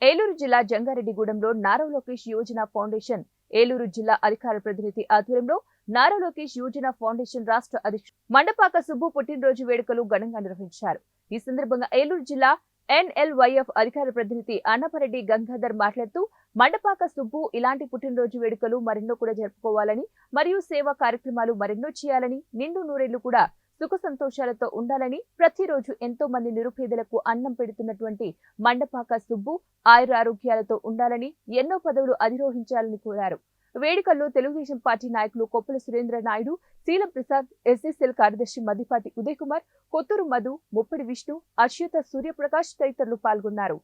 ఏలూరు జిల్లా జంగారెడ్డిగూడెంలో నారా లోకేష్ యోజన ఫౌండేషన్ ఏలూరు జిల్లా అధికార ప్రతినిధి ఆధ్వర్యంలో నారా లోకేష్ యోజన ఫౌండేషన్ రాష్ట్ర అధ్యక్షుడు మండపాక సుబ్బు పుట్టినరోజు వేడుకలు ఘనంగా నిర్వహించారు. ఈ సందర్భంగా ఏలూరు జిల్లా NLYF అధికార ప్రతినిధి అన్నపరెడ్డి గంగాధర్ మాట్లాడుతూ మండపాక సుబ్బు ఇలాంటి పుట్టినరోజు వేడుకలు మరెన్నో కూడా జరుపుకోవాలని మరియు సేవా కార్యక్రమాలు మరెన్నో చేయాలని నిండు నూరేళ్లు కూడా సుఖ సంతోషాలతో ఉండాలని ప్రతిరోజు ఎంతో మంది నిరుపేదలకు అన్నం పెడుతున్నటువంటి మండపాక సుబ్బు ఆయురారోగ్యాలతో ఉండాలని ఎన్నో పదవులు అధిరోహించాలని కోరారు. వేడుకల్లో తెలుగుదేశం పార్టీ నాయకులు కొప్పుల సురేంద్ర నాయుడు, శీలం ప్రసాద్, SSL కార్యదర్శి మద్దిపాటి ఉదయ్ కుమార్, కొత్తూరు మధు, ముప్పిడి విష్ణు, అశ్యుత సూర్యప్రకాష్ తదితరులు పాల్గొన్నారు.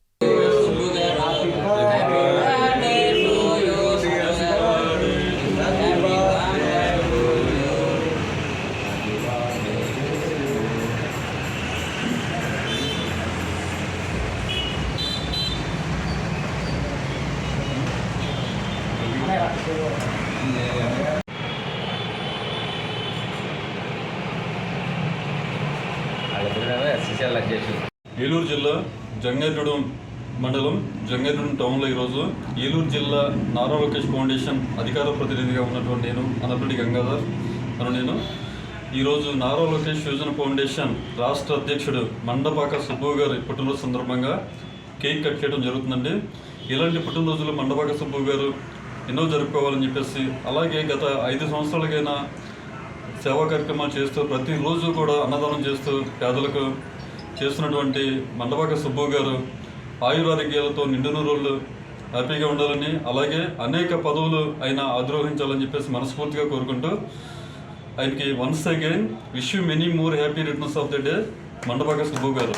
ఏలూరు జిల్లా జంగారెడ్డిగూడెం మండలం జంగారెడ్డిగూడెం టౌన్లో ఈరోజు ఏలూరు జిల్లా నారా లోకేష్ ఫౌండేషన్ అధికార ప్రతినిధిగా ఉన్నటువంటి నేను అన్నపరెడ్డి గంగాధర్ నేను ఈరోజు నారా లోకేష్ యోజన ఫౌండేషన్ రాష్ట్ర అధ్యక్షుడు మండపాక సుబ్బు గారి పుట్టినరోజు సందర్భంగా కేక్ కట్ చేయడం జరుగుతుందండి. ఇలాంటి పుట్టినరోజులు మండపాక సుబ్బు గారు ఎన్నో జరుపుకోవాలని చెప్పేసి, అలాగే గత 5 సంవత్సరాలకైనా సేవా కార్యక్రమాలు చేస్తూ ప్రతిరోజు కూడా అన్నదానం చేస్తూ పేదలకు చేస్తున్నటువంటి మండపాక సుబ్బు గారు ఆయురారోగ్యాలతో నిండు నూరేళ్లు హ్యాపీగా ఉండాలని, అలాగే అనేక పదవులు ఆయన అధిరోహించాలని చెప్పేసి మనస్ఫూర్తిగా కోరుకుంటూ ఆయనకి once again wish you many more happy returns of the day Mandapaka Subbu గారు.